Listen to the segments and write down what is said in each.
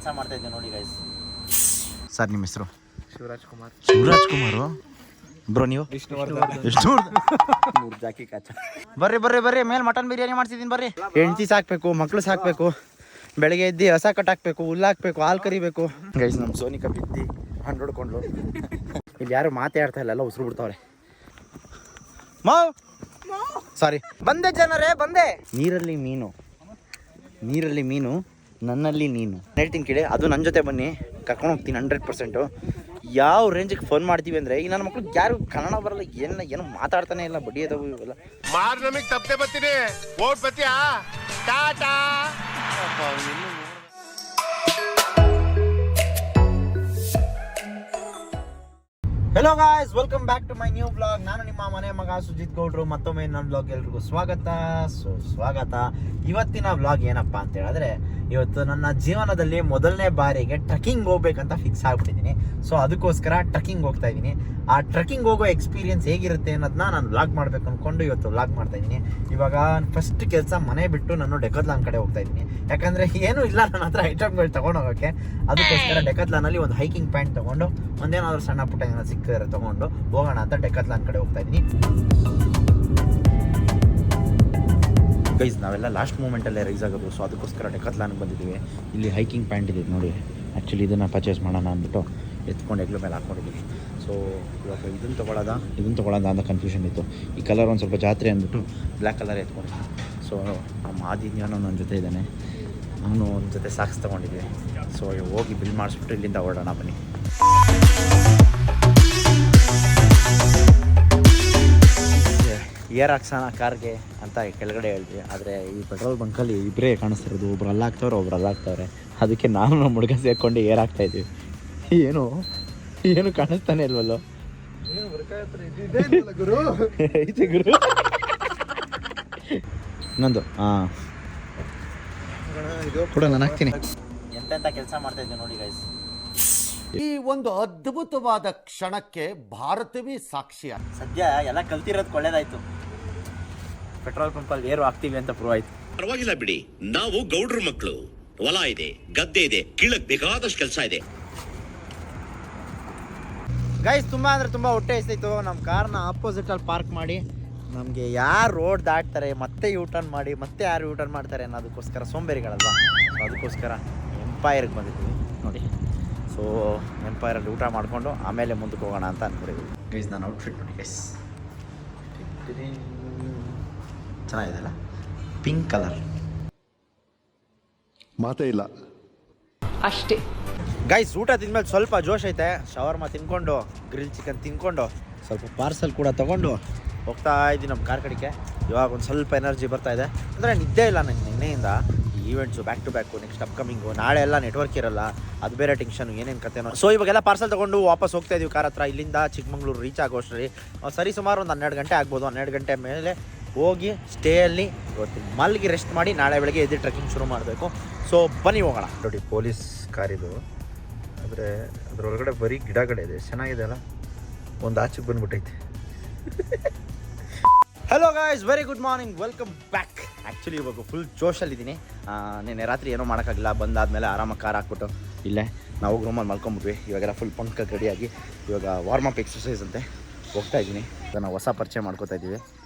ಕೆಲಸ ಮಾಡ್ತಾ ಇದ್ದೀವಿ ನೋಡಿ ಗೈಸ್. ಸರ್ ನಿಮ್ಮ ಹೆಸರು? ಶಿವರಾಜ್ ಕುಮಾರ್. ಶಿವರಾಜ್ ಕುಮಾರು ಬ್ರೋ. ನೀವು? ಎಷ್ಟು ಜಾಕಿ ಕಾಚ. ಬರ್ರಿ ಮೇಲೆ ಮಟನ್ ಬಿರಿಯಾನಿ ಮಾಡ್ತಿದ್ದೀನಿ ಬರ್ರಿ. ಹೆಂಡತಿ ಸಾಕ್ಬೇಕು, ಮಕ್ಳು ಸಾಕ್ಬೇಕು, ಬೆಳಗ್ಗೆ ಎದ್ದು ಹಸ ಕಟ್ಟಾಕ್ಬೇಕು, ಹುಲ್ಲು ಹಾಕ್ಬೇಕು, ಹಾಲು ಕರಿಬೇಕು. ಗೈಸ್ ನಮ್ಮ ಸೋನಿಕಾ ಬಿದ್ದು ಹಣ್ಣು ಹೊಡ್ಕೊಂಡ್ಲು. ಇಲ್ಲಿ ಯಾರು ಮಾತಾಡ್ತಾ ಇಲ್ಲ, ಎಲ್ಲ ಉಸಿರು ಬಿಡ್ತಾವ್ರೆ. ಸಾರಿ, ಬಂದೆ ಜನರೇ ಬಂದೆ. ನೀರಲ್ಲಿ ಮೀನು, ನನ್ನಲ್ಲಿ ನೀನು. ಹೇಳ್ತೀನಿ ಕೇಳಿ, ಅದು ನನ್ನ ಜೊತೆ ಬನ್ನಿ, ಕರ್ಕೊಂಡು ಹೋಗ್ತೀನಿ 100%. ಯಾವ ರೇಂಜಿಗೆ ಫೋನ್ ಮಾಡ್ತೀವಿ ಅಂದರೆ, ಈಗ ನನ್ನ ಮಕ್ಳು ಯಾರು ಕನ್ನಡ ಬರಲ್ಲ, ಏನು ಮಾತಾಡ್ತಾನೆ ಇಲ್ಲ, ಬಡ್ಡಿ ಅದಾವು ಇವೆಲ್ಲ. ತಪ್ಪದೆ ಬರ್ತೀನಿ, ಓಟ್ ಬತ್ತೀಯಾ ಟಾಟಾ. Hello guys, welcome back to my new blog. ನಾನು ನಿಮ್ಮ ಮನೆ ಮಗ ಸುಜಿತ್ ಗೌಡ್ರು. ಮತ್ತೊಮ್ಮೆ ನನ್ನ ಬ್ಲಾಗ್ ಎಲ್ರಿಗೂ ಸ್ವಾಗತ. ಇವತ್ತಿನ ಬ್ಲಾಗ್ ಏನಪ್ಪ ಅಂತ ಹೇಳಿದ್ರೆ, ಇವತ್ತು ನನ್ನ ಜೀವನದಲ್ಲಿ ಮೊದಲನೇ ಬಾರಿಗೆ ಟ್ರಕ್ಕಿಂಗ್ ಹೋಗ್ಬೇಕಂತ ಫಿಕ್ಸ್ ಆಗ್ಬಿಟ್ಟಿದ್ದೀನಿ. ಸೊ ಅದಕ್ಕೋಸ್ಕರ ಟ್ರಕ್ಕಿಂಗ್ ಹೋಗ್ತಾ ಇದ್ದೀನಿ. ಆ ಟ್ರಕ್ಕಿಂಗ್ ಹೋಗೋ ಎಕ್ಸ್ಪೀರಿಯನ್ಸ್ ಹೇಗಿರುತ್ತೆ ಅನ್ನೋದನ್ನ ನಾನು ವ್ಲಾಗ್ ಮಾಡ್ಬೇಕು ಅಂದ್ಕೊಂಡು ಇವತ್ತು ವ್ಲಾಗ್ ಮಾಡ್ತಾ ಇದ್ದೀನಿ. ಇವಾಗ ಫಸ್ಟ್ ಕೆಲಸ ಮನೆ ಬಿಟ್ಟು ನಾನು ಡೆಕತ್ಲಾನ್ ಕಡೆ ಹೋಗ್ತಾ ಇದ್ದೀನಿ. ಯಾಕಂದರೆ ಏನೂ ಇಲ್ಲ ನನ್ನ ಹತ್ರ ಐಟಮ್ಗಳು ತೊಗೊಂಡು ಹೋಗೋಕ್ಕೆ. ಅದಕ್ಕೋಸ್ಕರ ಡೆಕತ್ಲಾನಲ್ಲಿ ಒಂದು ಹೈಕಿಂಗ್ ಪ್ಯಾಂಟ್ ತೊಗೊಂಡು, ಒಂದೇನಾದರೂ ಸಣ್ಣ ಪುಟ್ಟ ಏನಾದ್ರು ಸಿಕ್ಕಿದ್ರೆ ತೊಗೊಂಡು ಹೋಗೋಣ ಅಂತ ಡೆಕತ್ಲಾನ್ ಕಡೆ ಹೋಗ್ತಾ ಇದ್ದೀನಿ. ಗೈಸ್, ನಾವೆಲ್ಲ ಲಾಸ್ಟ್ ಮೂಮೆಂಟಲ್ಲೇ ರೈಸ್ ಆಗೋದು. ಸೊ ಅದಕ್ಕೋಸ್ಕರ ಡೆಕತ್ಲಾನ್ಗೆ ಬಂದಿದ್ದೀವಿ. ಇಲ್ಲಿ ಹೈಕಿಂಗ್ ಪ್ಯಾಂಟ್ ಇದೆ ನೋಡಿ. ಆ್ಯಕ್ಚುಲಿ ಇದನ್ನು ಪರ್ಚೇಸ್ ಮಾಡೋಣ ಅಂದ್ಬಿಟ್ಟು ಎತ್ಕೊಂಡು ಹೆಗ್ಲ ಮೇಲೆ ಹಾಕ್ಕೊಂಡಿದ್ದೀವಿ. ಸೊ ಇವಾಗ ಇದನ್ನು ತೊಗೊಳ್ಳೋದ ಅಂತ ಕನ್ಫ್ಯೂಷನ್ ಇತ್ತು. ಈ ಕಲರ್ ಒಂದು ಸ್ವಲ್ಪ ಜಾತ್ರೆ ಅಂದ್ಬಿಟ್ಟು ಬ್ಲ್ಯಾಕ್ ಕಲರ್ ಎತ್ಕೊಂಡಿದ್ದೀನಿ. ಸೊ ನಮ್ಮ ಆದಿನ್ಯಾನು ನನ್ನ ಜೊತೆ ಇದ್ದಾನೆ, ಅವನು ಒಂದು ಜೊತೆ ಸಾಕ್ಸ್ ತೊಗೊಂಡಿದ್ದೀವಿ. ಸೊ ಹೋಗಿ ಬಿಲ್ ಮಾಡಿಸ್ಬಿಟ್ಟು ಇಲ್ಲಿಂದ ಹೊರಡೋಣ ಬನ್ನಿ. ಏರ್ ಹಾಕ್ಸೋಣ ಕಾರ್ಗೆ ಅಂತ ಕೆಳಗಡೆ ಹೇಳಿದ್ವಿ. ಆದರೆ ಈ ಪೆಟ್ರೋಲ್ ಬಂಕಲ್ಲಿ ಇಬ್ಬರೇ ಕಾಣಿಸ್ತಿರೋದು, ಒಬ್ರು ಅಲ್ಲಾಗ್ತವ್ರೆ, ಒಬ್ರು ಅಲ್ಲಾಗ್ತವ್ರೆ. ಅದಕ್ಕೆ ನಾನು ನಮ್ಮ ಹುಡುಗ ಸೇರ್ಕೊಂಡು ಏರ್ ಹಾಕ್ತಾಯಿದ್ದೀವಿ. ಏನು ಕಾಣಿಸ್ತಾನೆ ಇಲ್ವಲ್ಲೋ. ಐತೆ ಗುರು. ಇನ್ನೊಂದು ಕೂಡ ನಾನು ಹಾಕ್ತೀನಿ. ಎಂತೆಂಥ ಕೆಲಸ ಮಾಡ್ತಾ ಇದ್ದೀವಿ ನೋಡಿ ಗೈಸ್. ಈ ಒಂದು ಅದ್ಭುತವಾದ ಕ್ಷಣಕ್ಕೆ ಭಾರತವೇ ಸಾಕ್ಷಿಯ. ಸದ್ಯ ಎಲ್ಲ ಕಲ್ತಿರೋದು ಒಳ್ಳೇದಾಯ್ತು. ಪೆಟ್ರೋಲ್ ಪಂಪಲ್ಲಿ ಏರು ಹಾಕ್ತೀವಿ ಅಂತ ಪ್ರೂವ್ ಆಯ್ತು. ಪರವಾಗಿಲ್ಲ ಬಿಡಿ, ನಾವು ಗೌಡ್ರ ಮಕ್ಕಳು, ಹೊಲ ಇದೆ, ಗದ್ದೆ ಇದೆ, ಕೀಳಕ್ ಬೇಕಾದಷ್ಟು ಕೆಲಸ ಇದೆ. ಗೈಸ್, ತುಂಬ ಅಂದರೆ ತುಂಬ ಹೊಟ್ಟೆ ಹಸಿತು. ನಮ್ಮ ಕಾರ್ನ ಆಪೋಸಿಟಲ್ಲಿ ಪಾರ್ಕ್ ಮಾಡಿ, ನಮಗೆ ಯಾರು ರೋಡ್ ದಾಟ್ತಾರೆ ಮತ್ತೆ ಯೂಟರ್ನ್ ಮಾಡಿ, ಮತ್ತೆ ಯಾರು ಯೂಟರ್ನ್ ಮಾಡ್ತಾರೆ ಅನ್ನೋದಕ್ಕೋಸ್ಕರ ಸೋಂಬೇರಿಗಳಲ್ವ. ಸೊ ಅದಕ್ಕೋಸ್ಕರ ಎಂಪೈರ್ಗೆ ಬಂದಿದ್ವಿ ನೋಡಿ. ಸೊ ಎಂಪೈರಲ್ಲಿ ಊಟ ಮಾಡಿಕೊಂಡು ಆಮೇಲೆ ಮುಂದಕ್ಕೆ ಹೋಗೋಣ ಅಂತ ಅಂದ್ಕೊಂಡಿದ್ವಿ. ಗೈಸ್, ನಾನು ಔಟ್ಫಿಟ್ ನೋಡಿ ಗೈಸ್, ಚೆನ್ನಾಗಿದೆಲ್ಲ, ಪಿಂಕ್ ಕಲರ್. ಮಾತೇ ಇಲ್ಲ ಅಷ್ಟೇ. ಗೈಸ್, ಊಟ ತಿಂದ್ಮೇಲೆ ಸ್ವಲ್ಪ ಜೋಶ್ ಐತೆ. ಶವರ್ಮ ತಿನ್ಕೊಂಡು, ಗ್ರಿಲ್ ಚಿಕನ್ ತಿನ್ಕೊಂಡು, ಸ್ವಲ್ಪ ಪಾರ್ಸಲ್ ಕೂಡ ತೊಗೊಂಡು ಹೋಗ್ತಾ ಇದ್ದೀನಿ ನಮ್ಮ ಕಾರ್ ಕಡೆಗೆ. ಇವಾಗ ಒಂದು ಸ್ವಲ್ಪ ಎನರ್ಜಿ ಬರ್ತಾ ಇದೆ. ಅಂದರೆ ನಿದ್ದೆ ಇಲ್ಲ ನನಗೆ ನಿನ್ನೆಯಿಂದ. Events back to back, next upcoming, ನಾಳೆ ಎಲ್ಲ ನೆಟ್ವರ್ಕ್ ಇರಲ್ಲ, ಅದು ಬೇರೆ ಟೆನ್ಷನು, ಏನೇನು ಕತೆನೋ. ಸೊ ಇವಾಗೆಲ್ಲ ಪಾರ್ಸಲ್ ತೊಗೊಂಡು ವಾಪಸ್ ಹೋಗ್ತಾ ಇದೀವಿ ಕಾರ್ ಹತ್ರ. ಇಲ್ಲಿಂದ ಚಿಕ್ಕಮಂಗ್ಳೂರು ರೀಚ್ ಆಗೋಷ್ಟ್ರಿ ಸರಿ ಸುಮಾರು ಒಂದು 12 ಗಂಟೆ ಆಗ್ಬೋದು. 12 ಗಂಟೆ ಮೇಲೆ ಹೋಗಿ ಸ್ಟೇಯಲ್ಲಿ ಇವತ್ತು ಮಲ್ಗಿ ರೆಸ್ಟ್ ಮಾಡಿ ನಾಳೆ ಬೆಳಗ್ಗೆ ಎದ್ದು ಟ್ರೆಕ್ಕಿಂಗ್ ಶುರು ಮಾಡಬೇಕು. ಸೊ ಬನ್ನಿ ಹೋಗೋಣ. ನೋಡಿ, ಪೊಲೀಸ್ ಕಾರಿದು, ಆದರೆ ಅದರೊಳಗಡೆ ಬರೀ ಗಿಡಗಳೇ ಇದೆ. ಚೆನ್ನಾಗಿದೆ ಅಲ್ಲ, ಒಂದು ಆಚೆಗೆ ಬಂದ್ಬಿಟ್ಟೈತೆ. Hello guys, very good morning, welcome back. Actually ಇವಾಗ ಫುಲ್ ಜೋಶಲ್ಲಿದ್ದೀನಿ. ನಿನ್ನೆ ರಾತ್ರಿ ಏನೂ ಮಾಡೋಕ್ಕಾಗಿಲ್ಲ. ಬಂದಾದಮೇಲೆ ಆರಾಮಾಗಿ ಕಾರ್ ಹಾಕ್ಬಿಟ್ಟು ಇಲ್ಲೇ ನಾವು ರೂಮಲ್ಲಿ ಮಲ್ಕೊಂಬಿಟ್ವಿ. ಇವಾಗೆಲ್ಲ ಫುಲ್ ಪಂಕ ರೆಡಿಯಾಗಿ ಇವಾಗ ವಾರ್ಮ್ ಅಪ್ ಎಕ್ಸಸೈಸ್ ಅಂತೆ ಹೋಗ್ತಾ ಇದ್ದೀನಿ. ಈಗ ನಾವು ಹೊಸ ಪರಿಚಯ ಮಾಡ್ಕೋತಾ ಇದ್ದೀವಿ.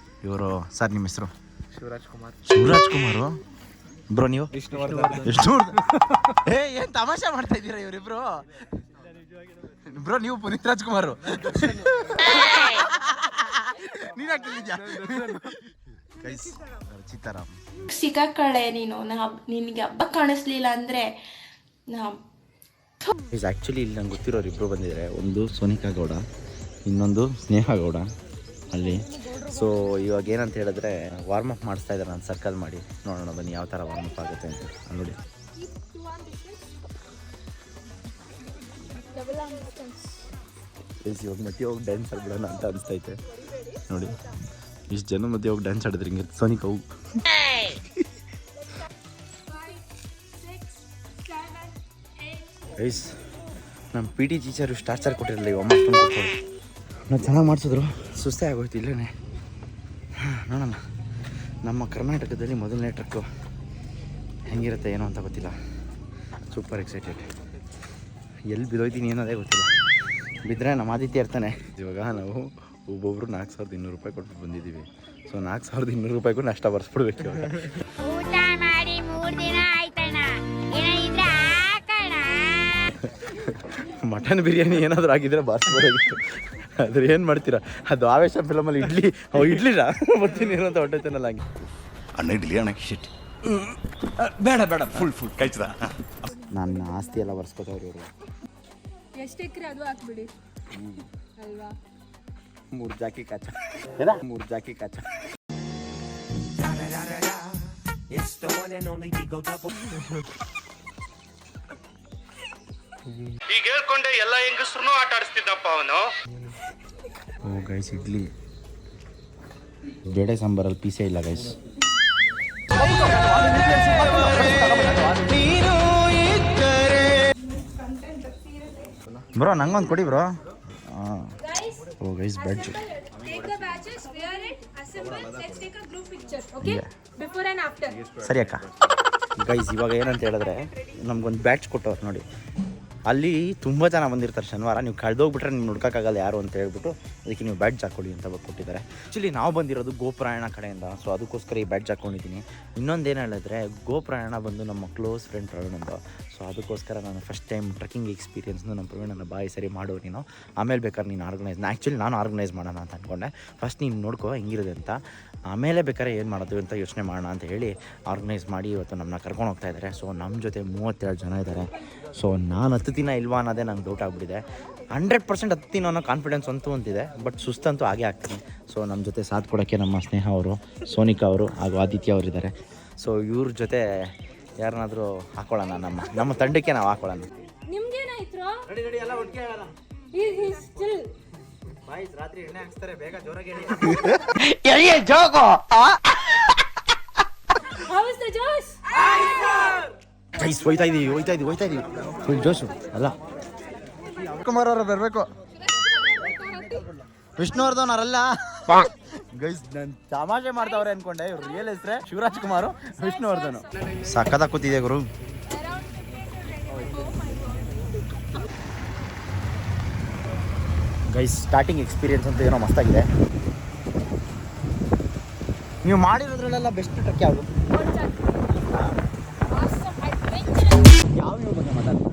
ಇವರು ಸರ್, ನಿಮ್ಮ ಹೆಸರು? ಶಿವರಾಜ್ ಕುಮಾರ್. ಶಿವರಾಜ್ ಕುಮಾರು ಬ್ರೋ. ನೀವು? ಎಷ್ಟು ಏನು ತಮಾಷೆ ಮಾಡ್ತಾ ಇದ್ದೀರಾ ಇವರಿಬ್ರು? ಬ್ರೋ, ನೀವು ಪುನೀತ್ ರಾಜ್ಕುಮಾರು. ಚಿತ್ತಾರಾಮ್. ಸಿಕ್ಕಾಕಳೆ ನೀನು. ನಿನಗೆ ಹಬ್ಬ ಕಾಣಿಸ್ಲಿಲ್ಲ ಅಂದರೆ ಆ್ಯಕ್ಚುಲಿ ಇಲ್ಲಿ ನಂಗೆ ಗೊತ್ತಿರೋರು ಇಬ್ಬರು ಬಂದಿದ್ದಾರೆ. ಒಂದು ಸೋನಿಕಾ ಗೌಡ, ಇನ್ನೊಂದು ಸ್ನೇಹ ಗೌಡ ಅಲ್ಲಿ. ಸೊ ಇವಾಗ ಏನಂತ ಹೇಳಿದ್ರೆ, ವಾರ್ಮ್ ಅಪ್ ಮಾಡಿಸ್ತಾ ಇದ್ದಾರೆ ನಾನು ಸರ್ಕಲ್ ಮಾಡಿ. ನೋಡೋಣ ಬನ್ನಿ ಯಾವ ಥರ ವಾರ್ಮ್ ಅಪ್ ಆಗುತ್ತೆ ಅಂತ ನೋಡಿ. ಇವಾಗ ಮಧ್ಯೆ ಹೋಗಿ ಡ್ಯಾನ್ಸ್ ಆಡ್ಬಿಡೋಣ ಅಂತ ಅನಿಸ್ತೈತೆ ನೋಡಿ. ಇಷ್ಟು ಜನ ಮಧ್ಯೆ ಹೋಗಿ ಡ್ಯಾನ್ಸ್ ಆಡಿದ್ರೆ ಹಿಂಗೆ ಸೋನಿಕಾ ಹೋಗಿ. ಗೈಸ್, ನಮ್ಮ ಪಿ ಟಿ ಟೀಚರು ಟಾರ್ಚರ್ ಕೊಟ್ಟಿರಲಿಲ್ಲ ಇವಾಗ ಮಾಡ್ಕೊಂಡು. ನಾವು ಚೆನ್ನಾಗಿ ಮಾಡಿಸಿದ್ರು, ಸುಸ್ತೇ ಆಗೋಯ್ತು ಇಲ್ಲೇ. ನೋಡೋಣ, ನಮ್ಮ ಕರ್ನಾಟಕದಲ್ಲಿ ಮೊದಲನೇ ಟ್ರಕ್ಕು ಹೆಂಗಿರುತ್ತೆ ಏನೋ ಅಂತ ಗೊತ್ತಿಲ್ಲ. Super excited. ಎಲ್ಲಿ ಬಿದ್ದೋಯ್ತೀನಿ ಏನೋದೇ ಗೊತ್ತಿಲ್ಲ. ಬಿದ್ದರೆ ನಮ್ಮ ಆದಿತ್ಯ ಇರ್ತಾನೆ. ಇವಾಗ ನಾವು ಒಬ್ಬೊಬ್ರು 4,200 ರೂಪಾಯಿ ಕೊಟ್ಟು ಬಂದಿದ್ದೀವಿ. ಸೊ 4,200 ರೂಪಾಯಿಗೂ ನಷ್ಟ ಬರ್ಸ್ಬಿಡ್ಬೇಕು ಇವಾಗ. ಊಟ ಮಾಡಿ 3 ದಿನ ಆಯ್ತಣ್ಣ, ಏನಾಗಿದ್ರೆ ಹಾಕಣ. ಮಟನ್ ಬಿರಿಯಾನಿ ಏನಾದರೂ ಆಗಿದ್ರೆ ಬಾರಿಸ್ಬೋದಾಗಿತ್ತು. ಆದ್ರೆ ಏನು ಮಾಡ್ತೀರಾ, ಅದು ಆವೇಶ ಫಿಲಮಲ್ಲಿ ಇಡ್ಲಿರಾ ಬರ್ತೀನಿ ಅಂತ ಹೊಟ್ಟೆತನಲ್ಲ ಹಂಗೆ. ಅಣ್ಣ ಇಡ್ಲಿ ಅಣ್ಣ ಶಿಟ್ ಬೇಡ ಫುಲ್ ಕೈಚದ. ನನ್ನ ಆಸ್ತಿ ಎಲ್ಲ ಬರ್ಸ್ಕೊತವ್ರು ಇವರು. ಎಷ್ಟು ಎಕರೆ ಅದು ಹಾಕ್ಬಿಡಿ ಅಲ್ವಾ. 3 ಜಾಕಿ ಕಾಚ. 3 ಜಾಕಿ ಕಾಚ. ಈಗ ಹೇಳ್ಕೊಂಡೆ ಎಲ್ಲ ಹೆಂಗಸ್ರು ಆಟ ಆಡಿಸ್ತಿದ್ದಪ್ಪ ಅವನು. ಓ ಗೈಸ್, ಇಡ್ಲಿ ಬೇಳೆ ಸಾಂಬಾರಲ್ಲಿ ಪೀಸೇ ಇಲ್ಲ ಗೈಸ್. ಬ್ರೋ ನಂಗೊಂದು ಕೊಡಿ ಬ್ರೋ. ಹಾಂ ಓ ಗೈಸ್ ಬ್ಯಾಡ್ಜ್. ಸರಿ ಅಕ್ಕ. ಗೈಸ್ ಇವಾಗ ಏನಂತ ಹೇಳಿದ್ರೆ ನಮ್ಗೊಂದು ಬ್ಯಾಡ್ಜ್ ಕೊಟ್ಟವ್ರು ನೋಡಿ. ಅಲ್ಲಿ ತುಂಬ ಜನ ಬಂದಿರ್ತಾರೆ ಶನಿವಾರ. ನೀವು ಕಳೆದೋಗ್ಬಿಟ್ರೆ ನೀವು ಹುಡ್ಕೋಕ್ಕಾಗಲ್ಲ ಯಾರು ಅಂತ ಹೇಳ್ಬಿಟ್ಟು ಅದಕ್ಕೆ ನೀವು ಬ್ಯಾಡ್ಜ್ ಹಾಕ್ಕೊಳ್ಳಿ ಅಂತ ಕೊಟ್ಟಿದ್ದಾರೆ. ಆ್ಯಕ್ಚುಲಿ ನಾವು ಬಂದಿರೋದು ಗೋಪ್ರಯಾಣ ಕಡೆಯಿಂದ, ಸೊ ಅದಕ್ಕೋಸ್ಕರ ಈ ಬ್ಯಾಡ್ಜ್ ಹಾಕ್ಕೊಂಡಿದ್ದೀನಿ. ಇನ್ನೊಂದೇನು ಹೇಳಿದ್ರೆ ಗೋಪ್ರಯಾಣ ಬಂದು ನಮ್ಮ ಕ್ಲೋಸ್ ಫ್ರೆಂಡ್ ಪ್ರವೀಣಂದು. ಸೊ ಅದಕ್ಕೋಸ್ಕರ ನಾನು ಫಸ್ಟ್ ಟೈಮ್ ಟ್ರೆಕ್ಕಿಂಗ್ ಎಕ್ಸ್ಪೀರಿಯನ್ಸ್ನು ನಮ್ಮ ಪ್ರವೀಣನ ಬಾಯಿ ಸರಿ ಮಾಡೋ ನೀನು. ಆಮೇಲೆ ಬೇಕಾದ್ರೆ ನೀನು ಆ್ಯಕ್ಚುಲಿ ನಾನು ಆರ್ಗನೈಸ್ ಮಾಡೋಣ ಅಂತ ಅಂದ್ಕೊಂಡೆ. ಫಸ್ಟ್ ನೀನು ನೋಡ್ಕೋ ಹೆಂಗಿರುತ್ತೆ ಅಂತ, ಆಮೇಲೆ ಬೇಕಾದ್ರೆ ಏನು ಮಾಡೋದು ಅಂತ ಯೋಚನೆ ಮಾಡೋಣ ಅಂತ ಹೇಳಿ ಆರ್ಗನೈಸ್ ಮಾಡಿ ಇವತ್ತು ನಮ್ಮನ್ನ ಕರ್ಕೊಂಡು ಹೋಗ್ತಾ ಇದ್ದಾರೆ. ಸೊ ನಮ್ಮ ಜೊತೆ 37 ಜನ ಇದ್ದಾರೆ. ಸೊ ನಾನು ಹತ್ತುತ್ತೀನ ಇಲ್ವಾ ಅನ್ನೋದೇ ನಂಗೆ ಡೌಟ್ ಆಗಿಬಿಟ್ಟಿದೆ. 100% ಹತ್ತೀನಿ ಅನ್ನೋ ಕಾನ್ಫಿಡೆನ್ಸ್ ಅಂತಿದೆ, ಬಟ್ ಸುಸ್ತಂತೂ ಆಗೇ ಆಗ್ತೀನಿ. ಸೊ ನಮ್ಮ ಜೊತೆ ಸಾಥ್ ಕೊಡೋಕ್ಕೆ ನಮ್ಮ ಸ್ನೇಹ ಅವರು, ಸೋನಿಕಾ ಅವರು ಹಾಗೂ ಆದಿತ್ಯ ಅವರು ಇದ್ದಾರೆ. ಸೊ ಇವ್ರ ಜೊತೆ ಯಾರನ್ನಾದರೂ ಹಾಕೊಳ್ಳೋಣ, ನಮ್ಮ ತಂಡಕ್ಕೆ ನಾವು ಹಾಕೊಳ್ಳೋಣ. ರಾತ್ರಿ ಎಣ್ಣೆ ಹಾಕ್ಸ್ತಾರೆ, ಬೇಗ ಜೋರಾಗಿ ಹೋಯ್ತಾ ಇದೀವಿ ಫುಲ್ ಜೋಶು ಅಲ್ಲ. ಕುಮಾರ್ ಅವರು ಬರಬೇಕು. ವಿಷ್ಣುವರ್ಧನ್ ಅವರಲ್ಲ ಗೈಸ್, ನಾನು ತಮಾಷೆ ಮಾಡ್ತಾವ್ರೆ ಅನ್ಕೊಂಡೆ. ಇವ್ರು ರಿಯಲ್ ಹೆಸ್ರೆ ಶಿವರಾಜ್ ಕುಮಾರ್, ವಿಷ್ಣುವರ್ಧನ್. ಸಕ್ಕದ ಕೂತಿದೆ ಗುರು. ಗೈಸ್ ಸ್ಟಾರ್ಟಿಂಗ್ ಎಕ್ಸ್ಪೀರಿಯನ್ಸ್ ಅಂತ ಏನೋ ಮಸ್ತಾಗಿದೆ. ನೀವು ಮಾಡಿರೋದ್ರಲ್ಲೆಲ್ಲ ಬೆಸ್ಟ್ ಟ್ರೆಕ್ ಯಾವುದು? ಯಾವ ವ್ಯೂ ಬಗ್ಗೆ ಮಾತಾಡ್ತೀನಿ